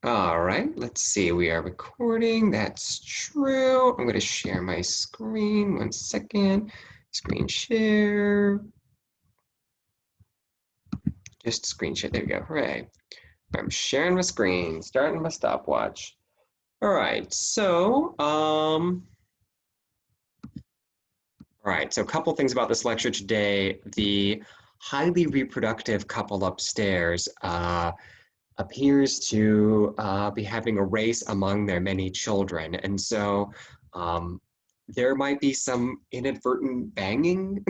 All right, let's see. We are recording. That's true. I'm going to share my screen. 1 second. Screen share. Just screen share. There we go. Hooray. I'm sharing my screen, starting my stopwatch. All right, so a couple things about this lecture today. The highly reproductive couple upstairs appears to be having a race among their many children. And so there might be some inadvertent banging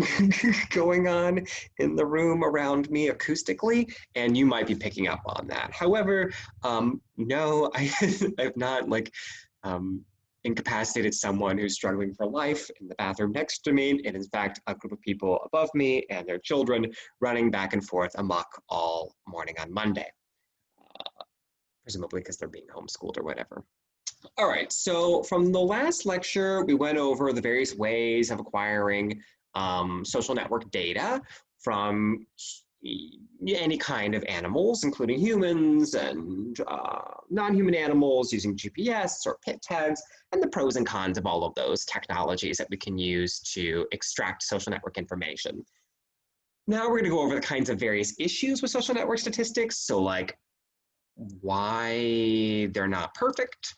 going on in the room around me acoustically, and you might be picking up on that. However, no, I've not incapacitated someone who's struggling for life in the bathroom next to me. It is in fact a group of people above me and their children running back and forth amok all morning on Monday, presumably because they're being homeschooled or whatever. All right, so from the last lecture, we went over the various ways of acquiring social network data from any kind of animals, including humans and non-human animals, using GPS or PIT tags, and the pros and cons of all of those technologies that we can use to extract social network information. Now we're going to go over the kinds of various issues with social network statistics, so like why they're not perfect.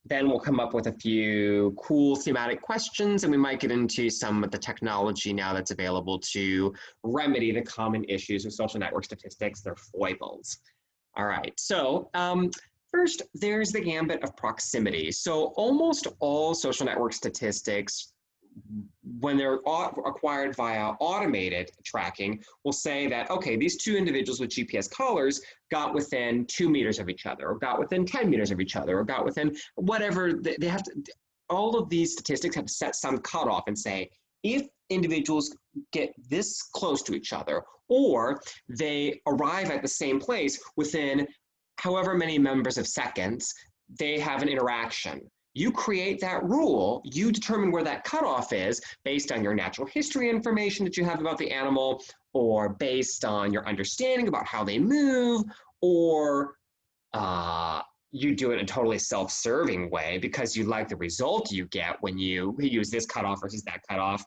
Then we'll come up with a few cool thematic questions, and we might get into some of the technology now that's available to remedy the common issues with social network statistics, their foibles. All right, so first, there's the gambit of proximity. So almost all social network statistics, when they're acquired via automated tracking, will say that, okay, these two individuals with GPS collars got within 2 meters of each other, or got within 10 meters of each other, or got within whatever. They have to, all of these statistics have to set some cutoff and say, if individuals get this close to each other, or they arrive at the same place within however many members of seconds, they have an interaction. You create that rule, you determine where that cutoff is based on your natural history information that you have about the animal, or based on your understanding about how they move, or you do it in a totally self-serving way because you like the result you get when you use this cutoff versus that cutoff.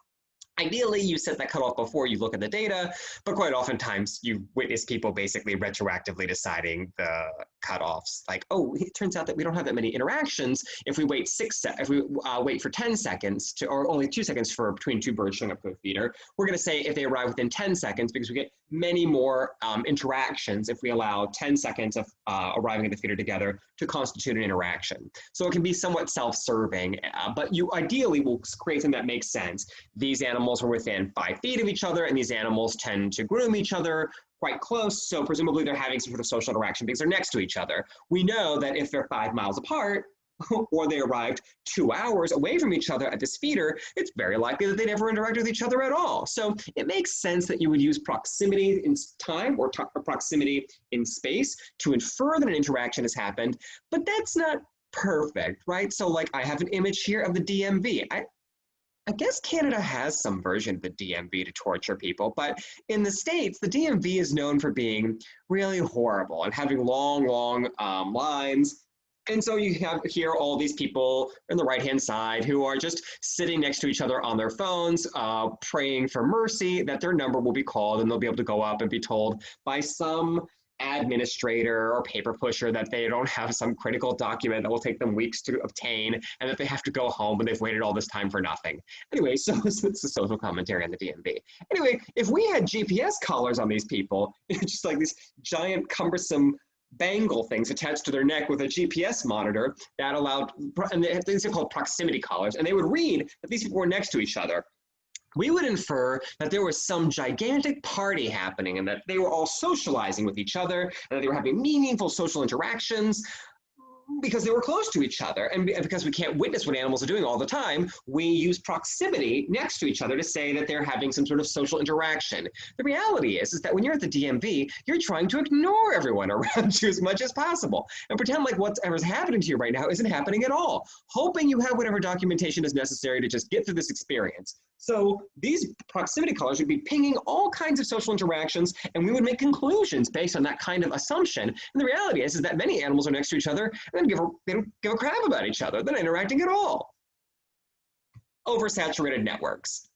Ideally, you set that cutoff before you look at the data, but quite oftentimes you witness people basically retroactively deciding the cutoffs. Like, oh, it turns out that we don't have that many interactions if we wait wait for 10 seconds or only 2 seconds for between two birds showing up to a feeder. We're going to say if they arrive within 10 seconds because we get many more interactions if we allow 10 seconds of arriving at the feeder together to constitute an interaction. So it can be somewhat self-serving, but you ideally will create something that makes sense. These animals are within 5 feet of each other, and these animals tend to groom each other quite close, so presumably they're having some sort of social interaction because they're next to each other. We know that if they're 5 miles apart, or they arrived 2 hours away from each other at this feeder, it's very likely that they never interacted with each other at all. So it makes sense that you would use proximity in time or proximity in space to infer that an interaction has happened, but that's not perfect, right? So like I have an image here of the DMV. I guess Canada has some version of the DMV to torture people, but in the States, the DMV is known for being really horrible and having long lines. And so you have here all these people on the right-hand side who are just sitting next to each other on their phones, praying for mercy that their number will be called and they'll be able to go up and be told by some administrator or paper pusher that they don't have some critical document that will take them weeks to obtain and that they have to go home and they've waited all this time for nothing. Anyway, so it's a social commentary on the DMV. Anyway, if we had GPS collars on these people, just like these giant cumbersome bangle things attached to their neck with a GPS monitor that allowed, and these are called proximity collars, and they would read that these people were next to each other, we would infer that there was some gigantic party happening and that they were all socializing with each other and that they were having meaningful social interactions. because they were close to each other. And because we can't witness what animals are doing all the time, we use proximity next to each other to say that they're having some sort of social interaction. The reality is that when you're at the DMV, you're trying to ignore everyone around you as much as possible and pretend like whatever's happening to you right now isn't happening at all, hoping you have whatever documentation is necessary to just get through this experience. So these proximity collars would be pinging all kinds of social interactions, and we would make conclusions based on that kind of assumption. And the reality is that many animals are next to each other and they don't give a crap about each other. They're not interacting at all. Oversaturated networks.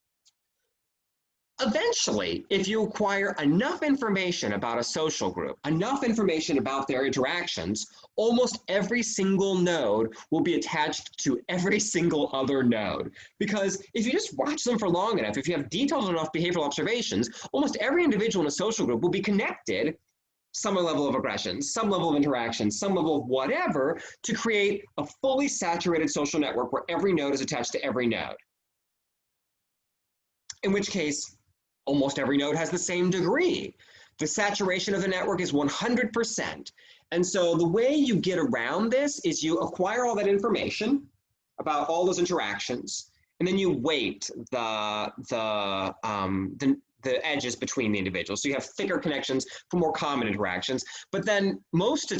Eventually, if you acquire enough information about a social group, enough information about their interactions, almost every single node will be attached to every single other node. Because if you just watch them for long enough, if you have detailed enough behavioral observations, almost every individual in a social group will be connected, some level of aggression, some level of interaction, some level of whatever, to create a fully saturated social network where every node is attached to every node. In which case, almost every node has the same degree. The saturation of the network is 100%. And so the way you get around this is you acquire all that information about all those interactions, and then you weight the edges between the individuals. So you have thicker connections for more common interactions. But then most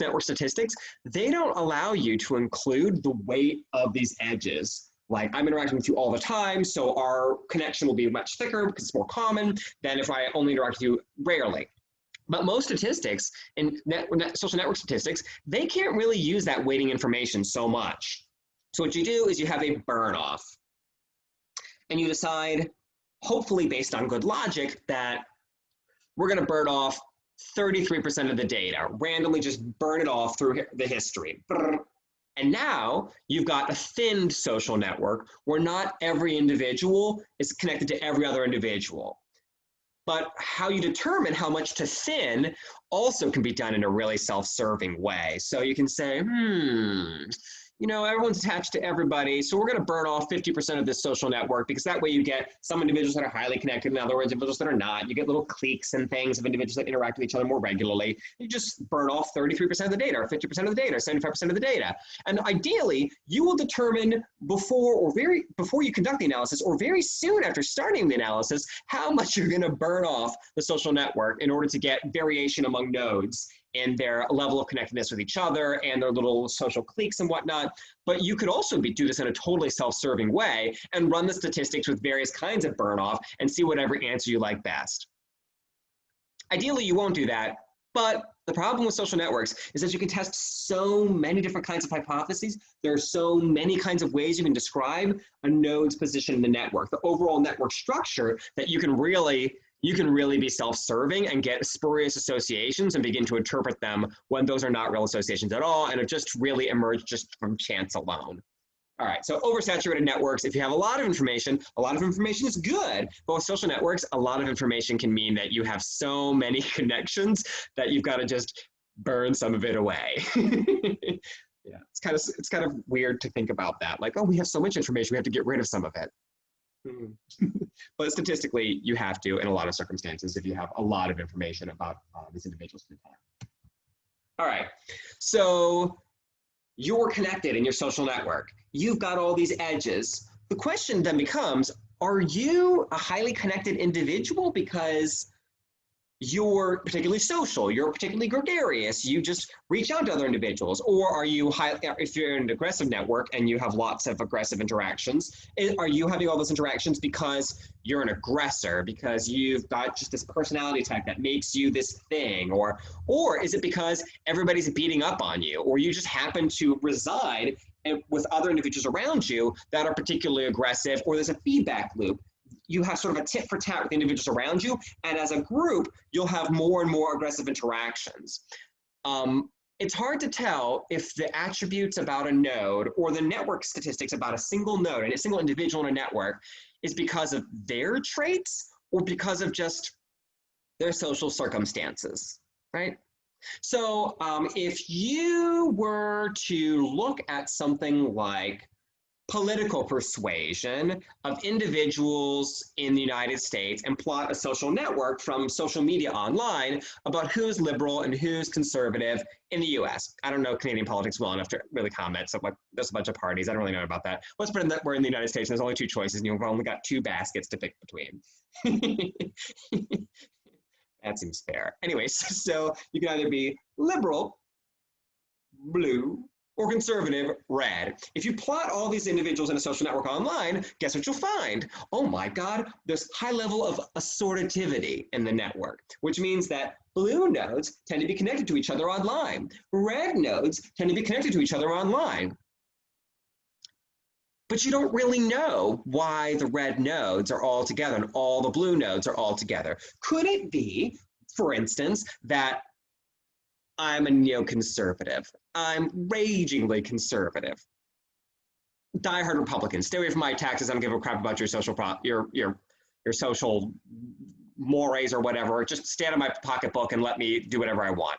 network statistics, they don't allow you to include the weight of these edges. Like, I'm interacting with you all the time, so our connection will be much thicker because it's more common than if I only interact with you rarely. But most statistics, in social network statistics, they can't really use that weighting information so much. So what you do is you have a burn off. And you decide, hopefully based on good logic, that we're going to burn off 33% of the data, randomly just burn it off through the history. And now you've got a thinned social network where not every individual is connected to every other individual. But how you determine how much to thin also can be done in a really self-serving way. So you can say, you know, everyone's attached to everybody, so we're going to burn off 50% of this social network, because that way you get some individuals that are highly connected and other individuals that are not. You get little cliques and things of individuals that interact with each other more regularly. You just burn off 33% of the data, or 50% of the data, or 75% of the data. And ideally, you will determine before you conduct the analysis, or very soon after starting the analysis, how much you're going to burn off the social network in order to get variation among nodes and their level of connectedness with each other and their little social cliques and whatnot. But you could also do this in a totally self-serving way and run the statistics with various kinds of burn off and see whatever answer you like best. Ideally, you won't do that, but the problem with social networks is that you can test so many different kinds of hypotheses. There are so many kinds of ways you can describe a node's position in the network, the overall network structure, that you can really be self-serving and get spurious associations and begin to interpret them when those are not real associations at all and have just really emerged just from chance alone. All right, so oversaturated networks, if you have a lot of information is good. But with social networks, a lot of information can mean that you have so many connections that you've got to just burn some of it away. Yeah, it's kind of weird to think about that. Like, oh, we have so much information, we have to get rid of some of it. But statistically, you have to in a lot of circumstances if you have a lot of information about these individuals at the time. All right, so you're connected in your social network. You've got all these edges. The question then becomes, are you a highly connected individual because you're particularly social, you're particularly gregarious, you just reach out to other individuals? Or are you, if you're in an aggressive network and you have lots of aggressive interactions, are you having all those interactions because you're an aggressor, because you've got just this personality type that makes you this thing? Or is it because everybody's beating up on you, or you just happen to reside with other individuals around you that are particularly aggressive, or there's a feedback loop? You have sort of a tit for tat with the individuals around you, and as a group, you'll have more and more aggressive interactions. It's hard to tell if the attributes about a node or the network statistics about a single node and a single individual in a network is because of their traits or because of just their social circumstances, right? So if you were to look at something like political persuasion of individuals in the United States and plot a social network from social media online about who's liberal and who's conservative in the US. I don't know Canadian politics well enough to really comment. So like, there's a bunch of parties. I don't really know about that. Let's pretend that we're in the United States and there's only two choices and you've only got two baskets to pick between. That seems fair. Anyways, so you can either be liberal, blue, or conservative, red. If you plot all these individuals in a social network online, guess what you'll find? Oh my God, there's high level of assortativity in the network, which means that blue nodes tend to be connected to each other online. Red nodes tend to be connected to each other online. But you don't really know why the red nodes are all together and all the blue nodes are all together. Could it be, for instance, that I'm a neoconservative? I'm ragingly conservative. Diehard Republican. Stay away from my taxes. I don't give a crap about your social social mores or whatever. Just stay out of my pocketbook and let me do whatever I want.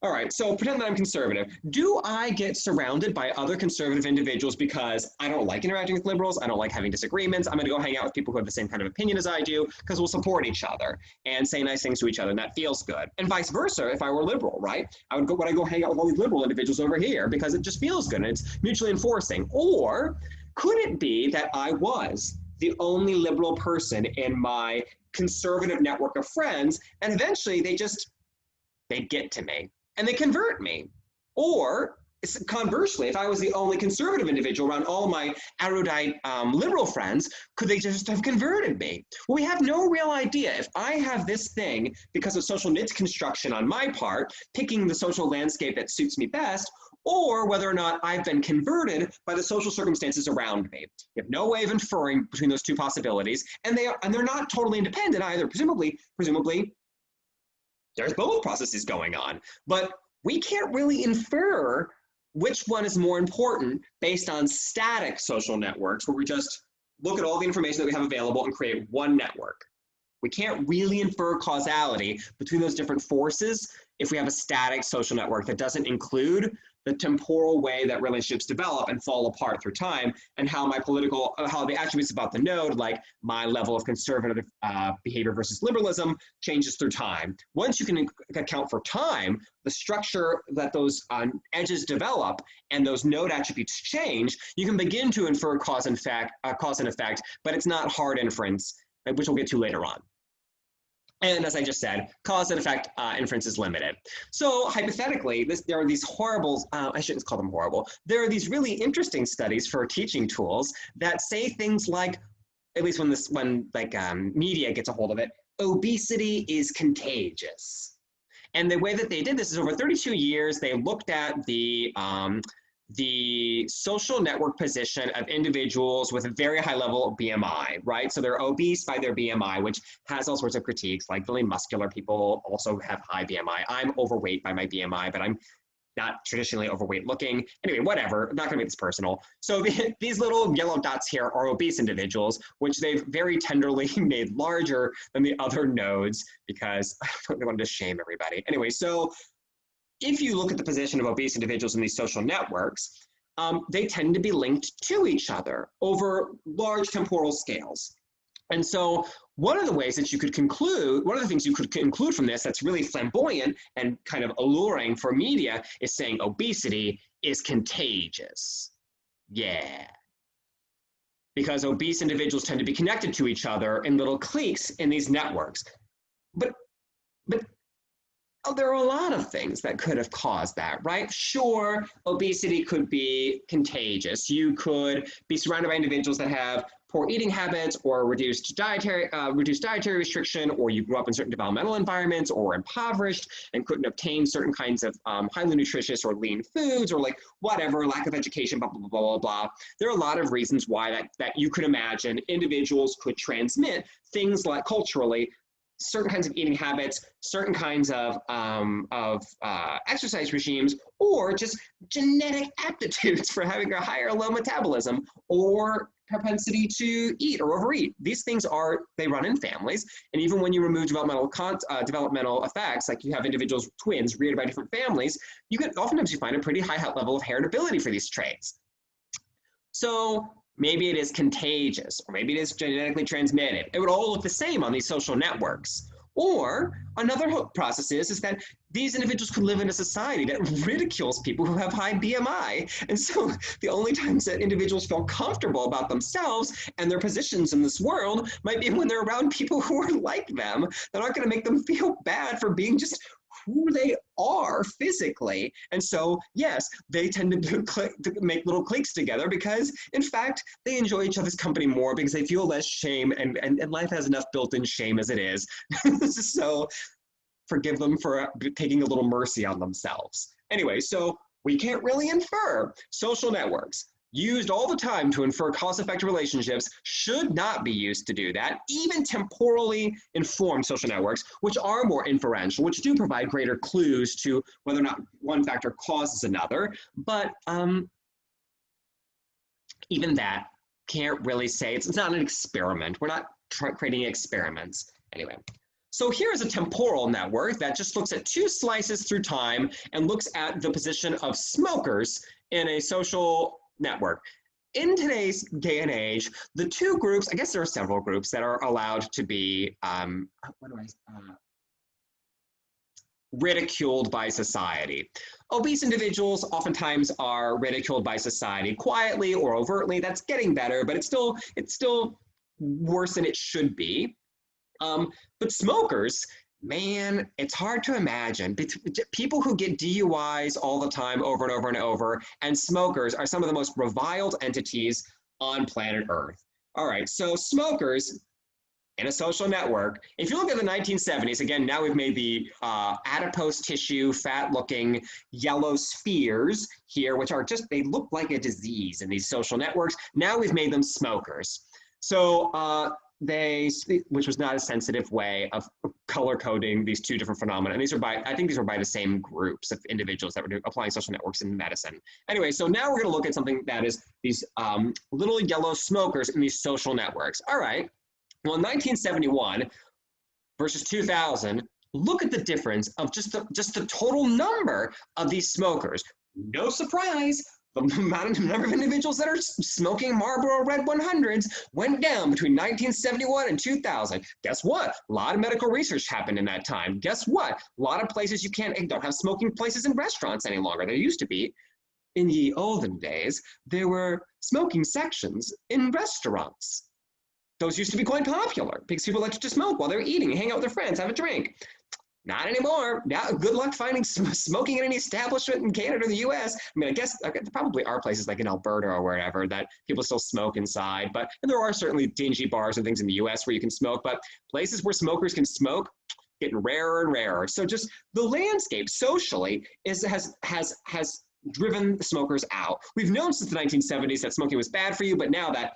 All right, so pretend that I'm conservative. Do I get surrounded by other conservative individuals because I don't like interacting with liberals, I don't like having disagreements, I'm gonna go hang out with people who have the same kind of opinion as I do because we'll support each other and say nice things to each other and that feels good. And vice versa, if I were liberal, right? Would I go hang out with all these liberal individuals over here because it just feels good and it's mutually enforcing? Or could it be that I was the only liberal person in my conservative network of friends and eventually they get to me and they convert me? Or conversely, if I was the only conservative individual around all my erudite liberal friends, could they just have converted me? Well, we have no real idea. If I have this thing because of social niche construction on my part, picking the social landscape that suits me best, or whether or not I've been converted by the social circumstances around me. You have no way of inferring between those two possibilities, and they're not totally independent either. Presumably, there's both processes going on, but we can't really infer which one is more important based on static social networks where we just look at all the information that we have available and create one network. We can't really infer causality between those different forces if we have a static social network that doesn't include the temporal way that relationships develop and fall apart through time, and how how the attributes about the node, like my level of conservative behavior versus liberalism, changes through time. Once you can account for time, the structure that those edges develop and those node attributes change, you can begin to infer cause and effect, but it's not hard inference, which we'll get to later on. And as I just said, cause and effect inference is limited. So hypothetically, there are these horrible, I shouldn't call them horrible, there are these really interesting studies for teaching tools that say things like, at least when media gets a hold of it, obesity is contagious. And the way that they did this is over 32 years, they looked at the social network position of individuals with a very high level of BMI, right? So they're obese by their BMI, which has all sorts of critiques, like really muscular people also have high BMI. I'm overweight by my BMI, but I'm not traditionally overweight looking. Anyway, whatever, I'm not gonna make this personal. So these little yellow dots here are obese individuals, which they've very tenderly made larger than the other nodes because they wanted to shame everybody. Anyway, so if you look at the position of obese individuals in these social networks, they tend to be linked to each other over large temporal scales. And so one of the ways that you could conclude, one of the things you could conclude from this that's really flamboyant and kind of alluring for media is saying obesity is contagious. Yeah. Because obese individuals tend to be connected to each other in little cliques in these networks. But there are a lot of things that could have caused that, right? Sure, obesity could be contagious. You could be surrounded by individuals that have poor eating habits or reduced dietary restriction, or you grew up in certain developmental environments or impoverished and couldn't obtain certain kinds of highly nutritious or lean foods, or like whatever, lack of education, blah, blah, blah, blah, blah. There are a lot of reasons why that you could imagine individuals could transmit things like culturally certain kinds of eating habits, certain kinds of exercise regimes, or just genetic aptitudes for having a higher or low metabolism, or propensity to eat or overeat. These things they run in families, and even when you remove developmental effects, like you have individuals, twins, reared by different families, oftentimes you find a pretty high level of heritability for these traits. So maybe it is contagious, or maybe it is genetically transmitted. It would all look the same on these social networks. Or another process is that these individuals could live in a society that ridicules people who have high BMI. And so the only times that individuals feel comfortable about themselves and their positions in this world might be when they're around people who are like them, that aren't going to make them feel bad for being just who they are physically. And so, yes, they tend to make little cliques together because, in fact, they enjoy each other's company more because they feel less shame, and life has enough built-in shame as it is. So forgive them for taking a little mercy on themselves. Anyway, so we can't really infer. Social networks, used all the time to infer cause-effect relationships, should not be used to do that. Even temporally informed social networks, which are more inferential, which do provide greater clues to whether or not one factor causes another. But even that can't really say, it's not an experiment. We're not creating experiments. Anyway. So here's a temporal network that just looks at 2 slices through time and looks at the position of smokers in a social network. In today's day and age, the 2 groups, I guess there are several groups that are allowed to be ridiculed by society. Obese individuals oftentimes are ridiculed by society quietly or overtly. That's getting better, but it's still worse than it should be. But smokers, man, it's hard to imagine. People who get DUIs all the time over and over and over, and smokers are some of the most reviled entities on planet Earth. All right, so smokers in a social network, if you look at the 1970s, again, now we've made the adipose tissue, fat-looking yellow spheres here, which are just, they look like a disease in these social networks. Now we've made them smokers. So which was not a sensitive way of color coding these 2 different phenomena. And these are I think these were by the same groups of individuals that were applying social networks in medicine. Anyway, so now we're going to look at something that is these little yellow smokers in these social networks. All right, well, in 1971 versus 2000, look at the difference of just the total number of these smokers. No surprise, the number of individuals that are smoking Marlboro Red 100s went down between 1971 and 2000. Guess what? A lot of medical research happened in that time. Guess what? A lot of places don't have smoking places in restaurants any longer. There used to be. In the olden days, there were smoking sections in restaurants. Those used to be quite popular because people liked to smoke while they're eating, hang out with their friends, have a drink. Not anymore. Now, good luck finding smoking in any establishment in Canada or the US. I mean, I guess there probably are places like in Alberta or wherever that people still smoke inside, and there are certainly dingy bars and things in the US where you can smoke, but places where smokers can smoke, getting rarer and rarer. So just the landscape socially has driven the smokers out. We've known since the 1970s that smoking was bad for you, but now that,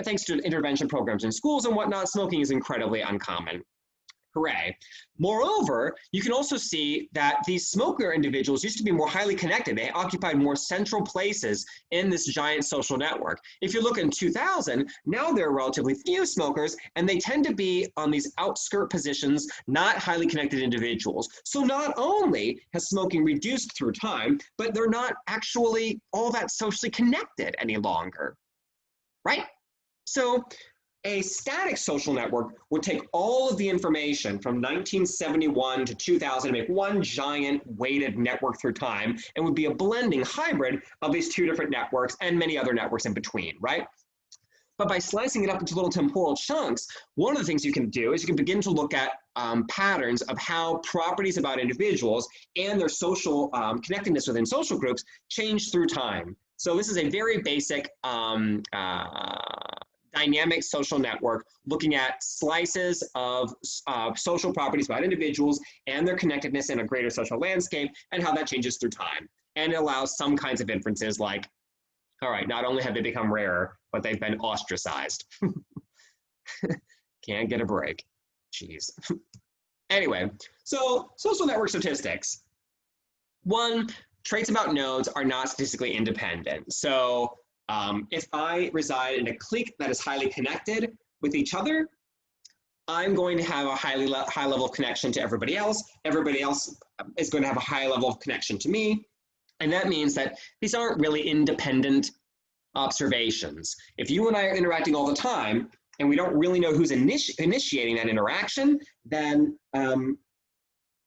thanks to intervention programs in schools and whatnot, smoking is incredibly uncommon. Hooray. Moreover, you can also see that these smoker individuals used to be more highly connected. They occupied more central places in this giant social network. If you look in 2000, now there are relatively few smokers, and they tend to be on these outskirt positions, not highly connected individuals. So not only has smoking reduced through time, but they're not actually all that socially connected any longer, right? So a static social network would take all of the information from 1971 to 2000 and make one giant weighted network through time, and would be a blending hybrid of these 2 different networks and many other networks in between, right? But by slicing it up into little temporal chunks, one of the things you can do is you can begin to look at patterns of how properties about individuals and their social connectedness within social groups change through time. So this is a very basic dynamic social network looking at slices of social properties about individuals and their connectedness in a greater social landscape and how that changes through time. And it allows some kinds of inferences like, all right, not only have they become rarer, but they've been ostracized. Can't get a break. Jeez. Anyway, so social network statistics. 1, traits about nodes are not statistically independent. So if I reside in a clique that is highly connected with each other, I'm going to have a high level of connection to everybody else. Everybody else is going to have a high level of connection to me. And that means that these aren't really independent observations. If you and I are interacting all the time and we don't really know who's initiating that interaction, then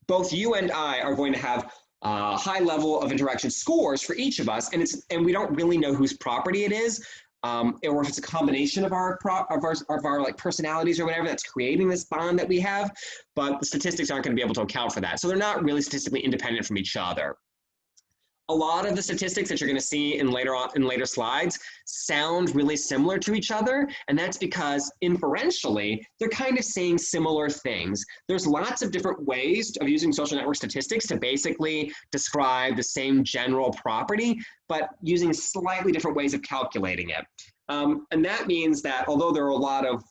both you and I are going to have a high level of interaction scores for each of us, and we don't really know whose property it is, or if it's a combination of our like personalities or whatever that's creating this bond that we have. But the statistics aren't going to be able to account for that, so they're not really statistically independent from each other. A lot of the statistics that you're going to see in later slides sound really similar to each other, and that's because inferentially, they're kind of saying similar things. There's lots of different ways of using social network statistics to basically describe the same general property, but using slightly different ways of calculating it. And that means that although there are a lot of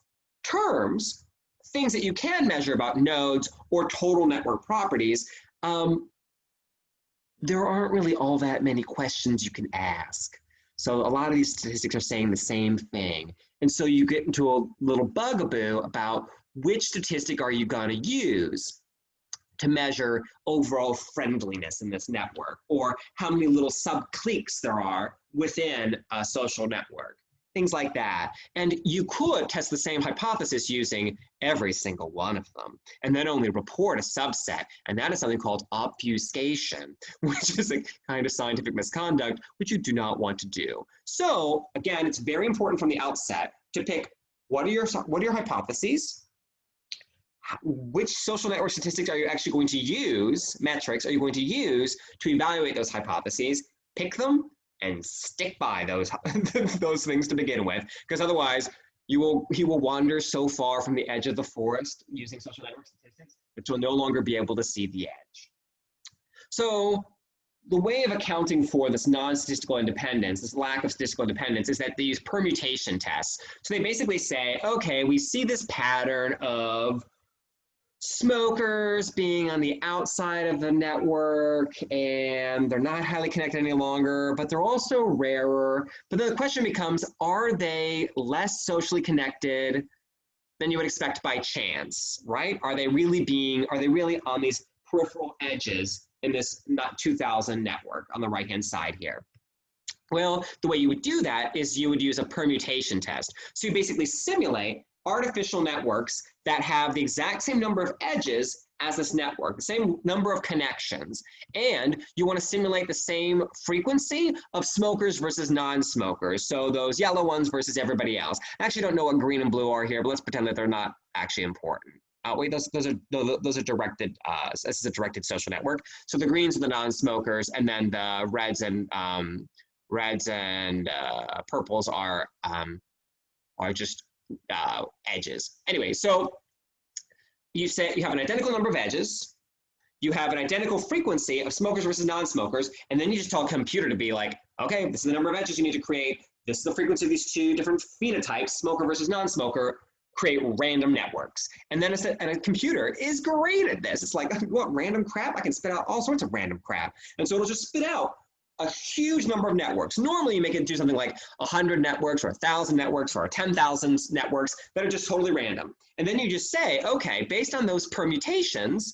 terms, things that you can measure about nodes or total network properties, there aren't really all that many questions you can ask. So a lot of these statistics are saying the same thing. And so you get into a little bugaboo about which statistic are you going to use to measure overall friendliness in this network, or how many little sub-cliques there are within a social network. Things like that. And you could test the same hypothesis using every single one of them, and then only report a subset. And that is something called obfuscation, which is a kind of scientific misconduct, which you do not want to do. So again, it's very important from the outset to pick what are your hypotheses, which social network statistics are you actually going to use, metrics are you going to use to evaluate those hypotheses, pick them, and stick by those those things to begin with, because otherwise he will wander so far from the edge of the forest using social network statistics that you'll no longer be able to see the edge. So the way of accounting for this non-statistical independence, this lack of statistical independence, is that they use permutation tests. So they basically say, okay, we see this pattern of smokers being on the outside of the network, and they're not highly connected any longer, but they're also rarer. But then the question becomes, are they less socially connected than you would expect by chance, right? Are they really on these peripheral edges in this 2000 network on the right-hand side here? Well, the way you would do that is you would use a permutation test. So you basically simulate artificial networks that have the exact same number of edges as this network, the same number of connections, and you want to simulate the same frequency of smokers versus non-smokers. So those yellow ones versus everybody else. I actually don't know what green and blue are here, but let's pretend that they're not actually important. Wait, those are directed. This is a directed social network. So the greens are the non-smokers, and then the reds and purples are just edges. Anyway, so you say you have an identical number of edges, you have an identical frequency of smokers versus non-smokers, and then you just tell a computer to be like, okay, this is the number of edges you need to create, this is the frequency of these two different phenotypes, smoker versus non-smoker, create random networks. And then a computer is great at this. It's like, what, random crap? I can spit out all sorts of random crap. And so it'll just spit out a huge number of networks. Normally you make it do something like 100 networks or 1,000 networks or 10,000 networks that are just totally random. And then you just say, okay, based on those permutations,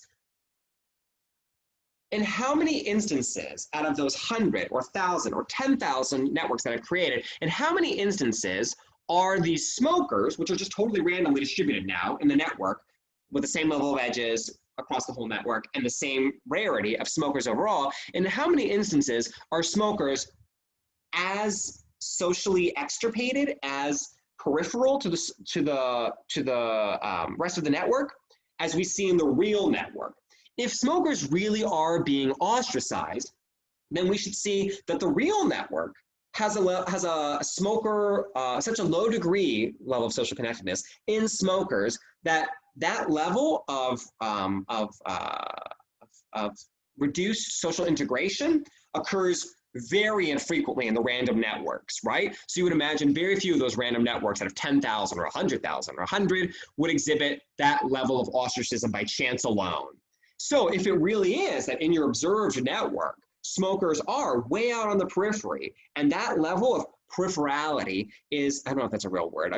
in how many instances out of those 100 or 1,000 or 10,000 networks that I've created, in how many instances are these smokers, which are just totally randomly distributed now in the network with the same level of edges across the whole network and the same rarity of smokers overall, and how many instances are smokers as socially extirpated, as peripheral to the rest of the network as we see in the real network? If smokers really are being ostracized, then we should see that the real network has a smoker, such a low degree level of social connectedness in smokers that level of reduced social integration occurs very infrequently in the random networks, right? So you would imagine very few of those random networks out of 10,000 or 100,000 or 100 would exhibit that level of ostracism by chance alone. So if it really is that in your observed network, smokers are way out on the periphery, and that level of peripherality is, I don't know if that's a real word.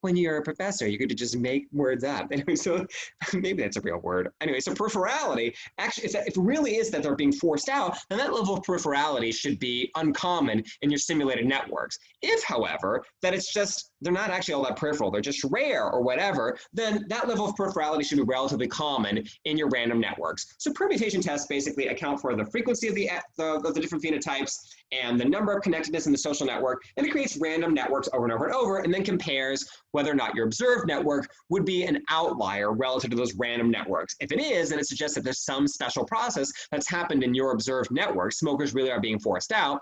When you're a professor, you could just make words up. Anyway, so maybe that's a real word. Anyway, so peripherality, actually, if it really is that they're being forced out, then that level of peripherality should be uncommon in your simulated networks. If, however, that it's just, they're not actually all that peripheral, they're just rare or whatever, then that level of peripherality should be relatively common in your random networks. So permutation tests basically account for the frequency of the different phenotypes and the number of connectedness in the social network, and it creates random networks over and over and over, and then compares whether or not your observed network would be an outlier relative to those random networks. If it is, then it suggests that there's some special process that's happened in your observed network. Smokers really are being forced out.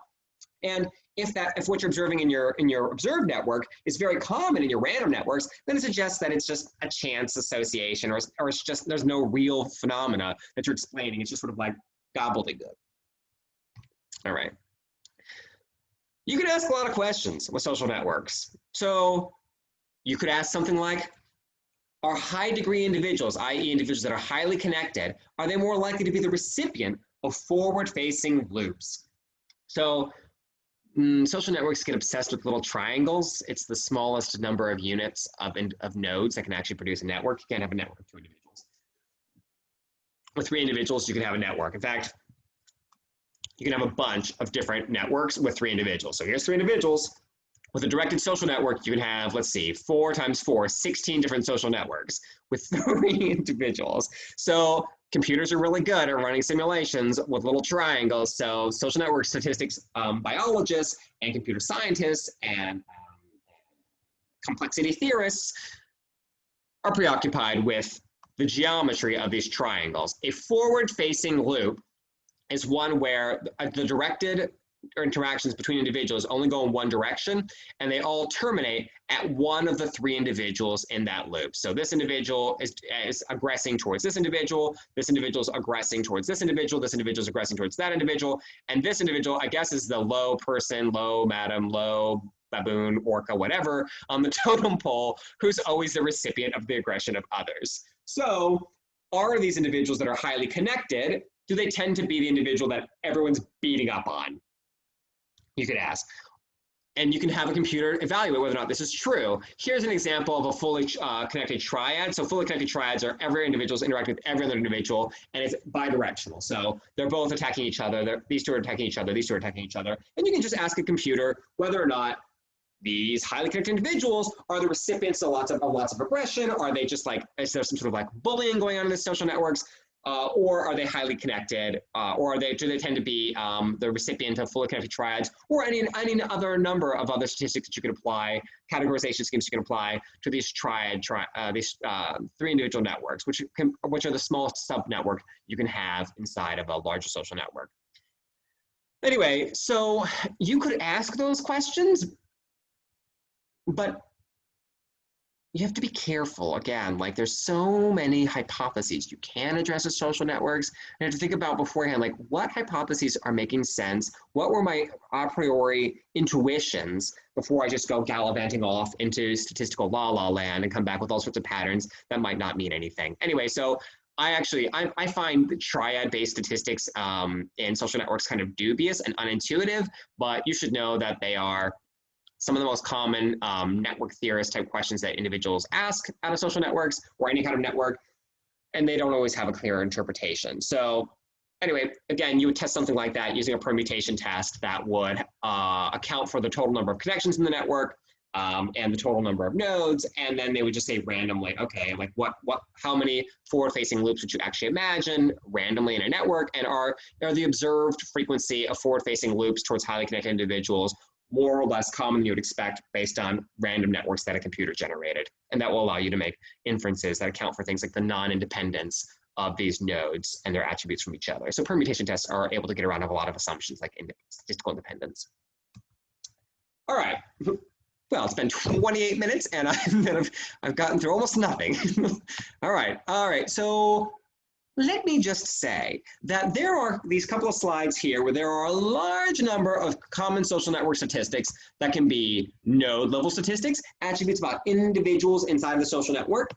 And if what you're observing in your observed network is very common in your random networks, then it suggests that it's just a chance association, or it's just there's no real phenomena that you're explaining. It's just sort of like gobbledygook. All right. You can ask a lot of questions with social networks. So you could ask something like, are high degree individuals, i.e. individuals that are highly connected, are they more likely to be the recipient of forward-facing loops? So social networks get obsessed with little triangles. It's the smallest number of units of nodes that can actually produce a network. You can't have a network of 2 individuals. With 3 individuals, you can have a network. In fact, you can have a bunch of different networks with 3 individuals. So here's 3 individuals. With a directed social network, you can have, let's see, 4 times 4, 16 different social networks with 3 individuals. So computers are really good at running simulations with little triangles. So social network statistics biologists and computer scientists and complexity theorists are preoccupied with the geometry of these triangles. A forward-facing loop is one where the directed interactions between individuals only go in one direction, and they all terminate at one of the 3 individuals in that loop. So this individual is aggressing towards this individual is aggressing towards this individual is aggressing towards that individual, and this individual, I guess, is the low person, low madam, low baboon, orca, whatever, on the totem pole, who's always the recipient of the aggression of others. So are these individuals that are highly connected, do they tend to be the individual that everyone's beating up on? You could ask. And you can have a computer evaluate whether or not this is true. Here's an example of a fully connected triad. So fully connected triads are every individual is interacting with every other individual, and it's bidirectional. So they're both attacking each other. These 2 are attacking each other. These 2 are attacking each other. And you can just ask a computer whether or not these highly connected individuals are the recipients of lots of aggression. Are they just like, is there some sort of like bullying going on in the social networks? Or are they highly connected, or do they tend to be the recipient of fully connected triads, or any other number of other statistics that you can apply, categorization schemes you can apply to these 3 individual networks, which are the smallest sub-network you can have inside of a larger social network. Anyway, so you could ask those questions, but you have to be careful. Again, like there's so many hypotheses you can address with social networks. And you have to think about beforehand, like what hypotheses are making sense? What were my a priori intuitions before I just go gallivanting off into statistical la-la land and come back with all sorts of patterns that might not mean anything. Anyway, so I find the triad-based statistics in social networks kind of dubious and unintuitive, but you should know that they are some of the most common network theorist type questions that individuals ask out of social networks or any kind of network, and they don't always have a clear interpretation. So anyway, again, you would test something like that using a permutation test that would account for the total number of connections in the network and the total number of nodes, and then they would just say randomly, okay, like how many forward-facing loops would you actually imagine randomly in a network, and are the observed frequency of forward-facing loops towards highly connected individuals more or less common than you would expect based on random networks that a computer generated. And that will allow you to make inferences that account for things like the non-independence of these nodes and their attributes from each other. So permutation tests are able to get around a lot of assumptions like statistical independence. All right. Well, it's been 28 minutes and I've gotten through almost nothing. All right. So let me just say that there are these couple of slides here where there are a large number of common social network statistics that can be node level statistics, attributes about individuals inside of the social network,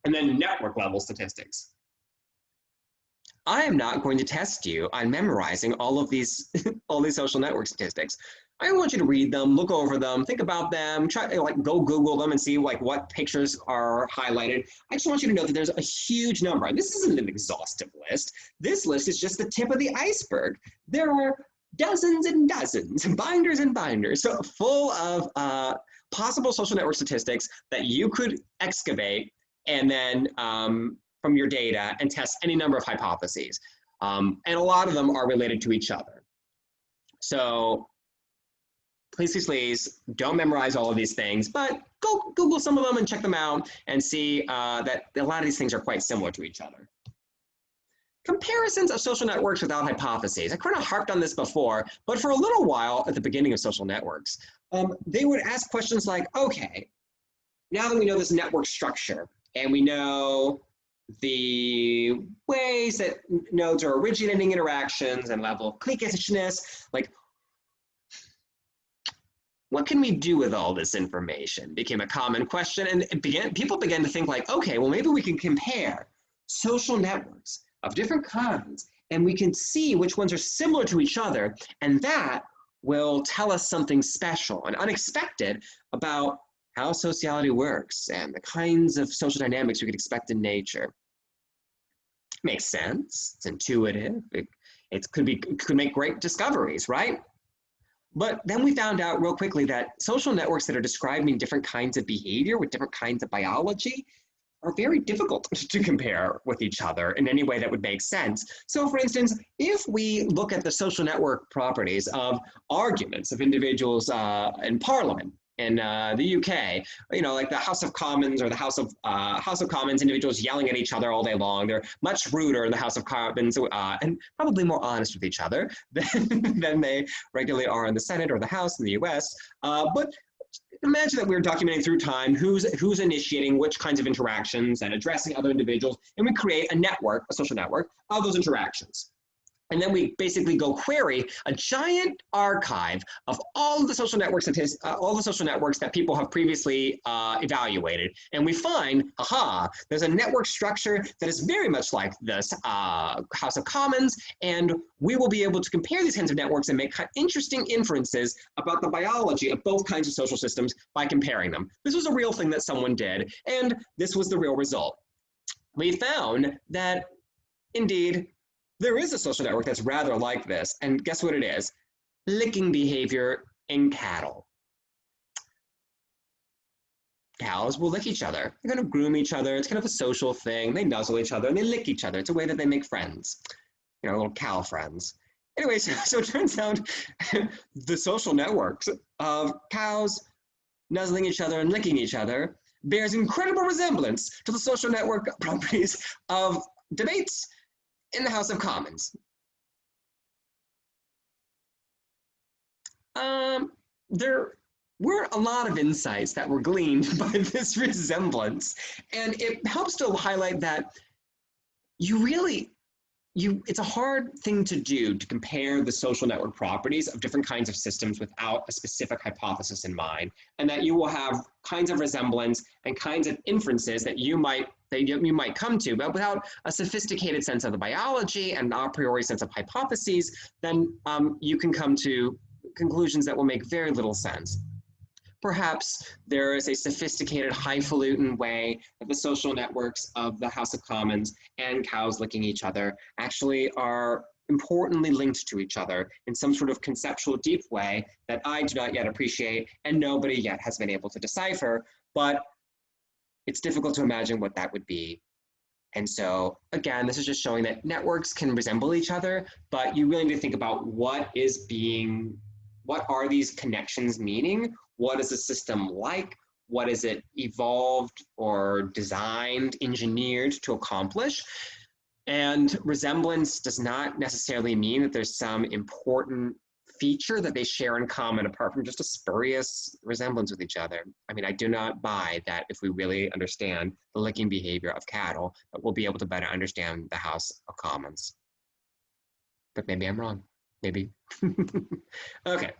and then network level statistics. I am not going to test you on memorizing all of these all these social network statistics. I want you to read them, look over them, think about them, try like go Google them and see like what pictures are highlighted. I just want you to know that there's a huge number. And this isn't an exhaustive list. This list is just the tip of the iceberg. There are dozens and dozens, binders and binders, so full of possible social network statistics that you could excavate and then from your data and test any number of hypotheses. And a lot of them are related to each other. So please don't memorize all of these things, but go Google some of them and check them out and see that a lot of these things are quite similar to each other. Comparisons of social networks without hypotheses. I kind of harped on this before, but for a little while at the beginning of social networks, they would ask questions like, okay, now that we know this network structure and we know the ways that nodes are originating interactions and level of cliquishness, like, what can we do with all this information? Became a common question, and people began to think like, okay, well, maybe we can compare social networks of different kinds, and we can see which ones are similar to each other, and that will tell us something special and unexpected about how sociality works and the kinds of social dynamics we could expect in nature. Makes sense. It's intuitive. It could make great discoveries, right? But then we found out real quickly that social networks that are describing different kinds of behavior with different kinds of biology are very difficult to compare with each other in any way that would make sense. So for instance, if we look at the social network properties of arguments of individuals in Parliament in the UK, you know, like the House of Commons or the House of Commons, individuals yelling at each other all day long. They're much ruder in the House of Commons and probably more honest with each other than they regularly are in the Senate or the House in the US. But imagine that we're documenting through time who's initiating which kinds of interactions and addressing other individuals, and we create a network, a social network of those interactions. And then we basically go query a giant archive of all of the social network statistics, all the social networks that people have previously evaluated. And we find, aha, there's a network structure that is very much like this House of Commons, and we will be able to compare these kinds of networks and make interesting inferences about the biology of both kinds of social systems by comparing them. This was a real thing that someone did, and this was the real result. We found that, indeed, there is a social network that's rather like this, and guess what it is? Licking behavior in cattle. Cows will lick each other. They kind of groom each other. It's kind of a social thing. They nuzzle each other and they lick each other. It's a way that they make friends, you know, little cow friends. Anyway, so it turns out the social networks of cows nuzzling each other and licking each other bears incredible resemblance to the social network properties of debates in the House of Commons. There were a lot of insights that were gleaned by this resemblance, and it helps to highlight that it's a hard thing to do to compare the social network properties of different kinds of systems without a specific hypothesis in mind, and that you will have kinds of resemblance and kinds of inferences that you might come to, but without a sophisticated sense of the biology and a priori sense of hypotheses, then you can come to conclusions that will make very little sense. Perhaps there is a sophisticated, highfalutin way that the social networks of the House of Commons and cows licking each other actually are importantly linked to each other in some sort of conceptual, deep way that I do not yet appreciate and nobody yet has been able to decipher, but it's difficult to imagine what that would be. And so, again, this is just showing that networks can resemble each other, but you really need to think about what are these connections meaning? What is the system like? What is it evolved or designed, engineered to accomplish? And resemblance does not necessarily mean that there's some important feature that they share in common apart from just a spurious resemblance with each other. I mean, I do not buy that if we really understand the licking behavior of cattle, that we'll be able to better understand the House of Commons. But maybe I'm wrong, maybe. Okay,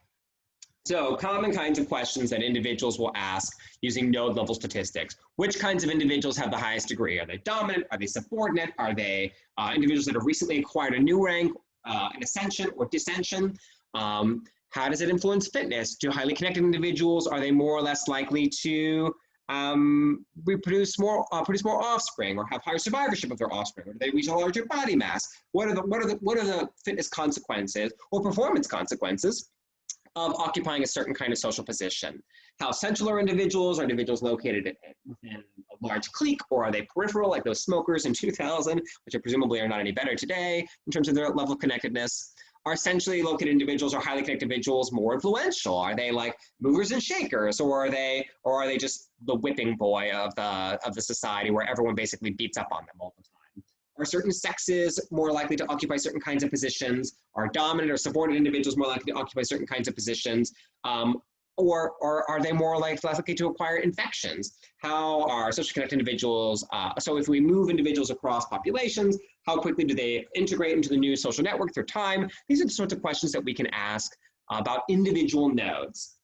So common kinds of questions that individuals will ask using node level statistics. Which kinds of individuals have the highest degree? Are they dominant? Are they subordinate? Are they individuals that have recently acquired a new rank, an ascension or dissension? How does it influence fitness? Do highly connected individuals, are they more or less likely to produce more offspring, or have higher survivorship of their offspring? Or do they reach a larger body mass? What are the fitness consequences or performance consequences of occupying a certain kind of social position? How central are individuals? Are individuals located within a large clique, or are they peripheral, like those smokers in 2000, which are presumably are not any better today in terms of their level of connectedness? Are centrally located individuals or highly connected individuals more influential? Are they like movers and shakers, or are they just the whipping boy of the society where everyone basically beats up on them all the time? Are certain sexes more likely to occupy certain kinds of positions? Are dominant or subordinate individuals more likely to occupy certain kinds of positions? Or are they more likely to acquire infections? How are socially connected individuals, so if we move individuals across populations, how quickly do they integrate into the new social network through time? These are the sorts of questions that we can ask about individual nodes.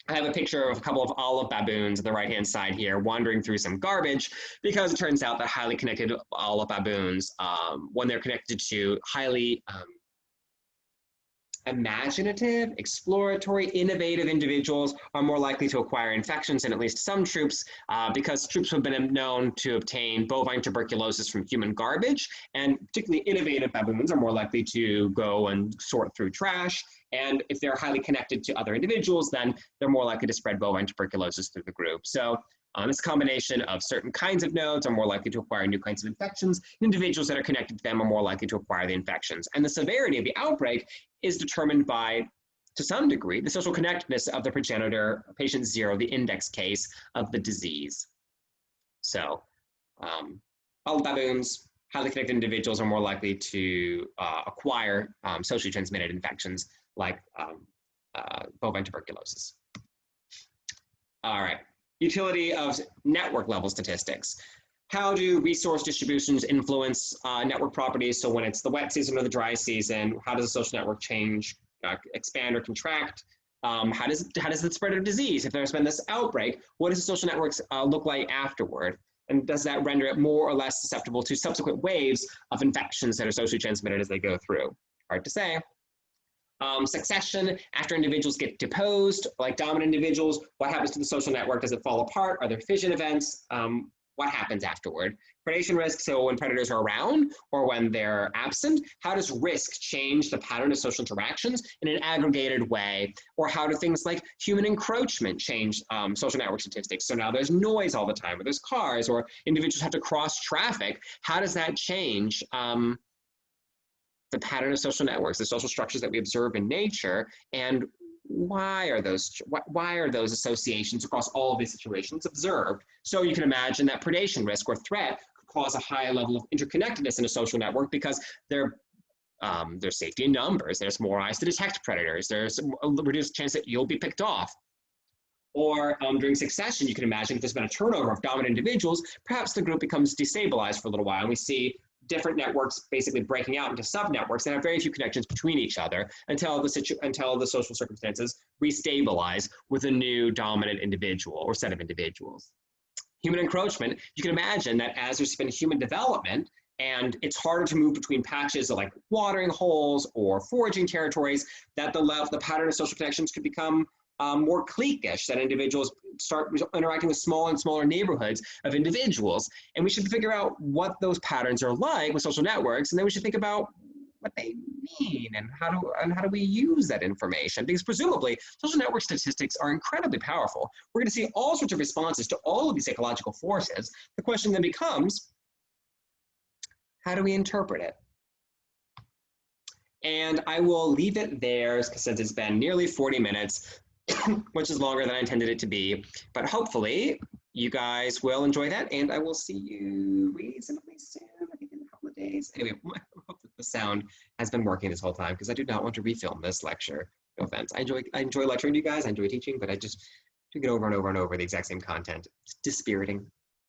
I have a picture of a couple of olive baboons on the right-hand side here wandering through some garbage, because it turns out that highly connected olive baboons, when they're connected to highly imaginative, exploratory, innovative individuals, are more likely to acquire infections in at least some troops, because troops have been known to obtain bovine tuberculosis from human garbage, and particularly innovative baboons are more likely to go and sort through trash. And if they're highly connected to other individuals, then they're more likely to spread bovine tuberculosis through the group. So this combination of certain kinds of nodes are more likely to acquire new kinds of infections. Individuals that are connected to them are more likely to acquire the infections. And the severity of the outbreak is determined by, to some degree, the social connectedness of the progenitor, patient 0, the index case of the disease. So olive baboons, highly connected individuals are more likely to acquire socially transmitted infections like bovine tuberculosis. All right. Utility of network level statistics. How do resource distributions influence network properties? So when it's the wet season or the dry season, how does a social network change, expand or contract? How does the spread of disease? If there's been this outbreak, what does the social networks look like afterward? And does that render it more or less susceptible to subsequent waves of infections that are socially transmitted as they go through? Hard to say. Succession, after individuals get deposed, like dominant individuals, what happens to the social network? Does it fall apart? Are there fission events? What happens afterward? Predation risk, so when predators are around or when they're absent, how does risk change the pattern of social interactions in an aggregated way? Or how do things like human encroachment change social network statistics? So now there's noise all the time, or there's cars, or individuals have to cross traffic. How does that change the pattern of social networks, the social structures that we observe in nature, and why are those associations across all of these situations observed? So you can imagine that predation risk or threat could cause a high level of interconnectedness in a social network, because there's safety in numbers, there's more eyes to detect predators, there's a reduced chance that you'll be picked off. Or during succession, you can imagine if there's been a turnover of dominant individuals, perhaps the group becomes destabilized for a little while, and we see different networks basically breaking out into sub-networks that have very few connections between each other until the social circumstances restabilize with a new dominant individual or set of individuals. Human encroachment, you can imagine that as there's been human development and it's harder to move between patches of like watering holes or foraging territories, that the pattern of social connections could become more cliquish, that individuals start interacting with smaller and smaller neighborhoods of individuals. And we should figure out what those patterns are like with social networks, and then we should think about what they mean and how do we use that information, because presumably social network statistics are incredibly powerful. We're going to see all sorts of responses to all of these ecological forces. The question then becomes, how do we interpret it? And I will leave it there since it's been nearly 40 minutes. Which is longer than I intended it to be, but hopefully you guys will enjoy that, and I will see you reasonably soon, I think in a couple of days. Anyway, I hope that the sound has been working this whole time, because I do not want to refilm this lecture. No offense. I enjoy lecturing to you guys, I enjoy teaching, but I just do get over and over and over the exact same content. It's dispiriting.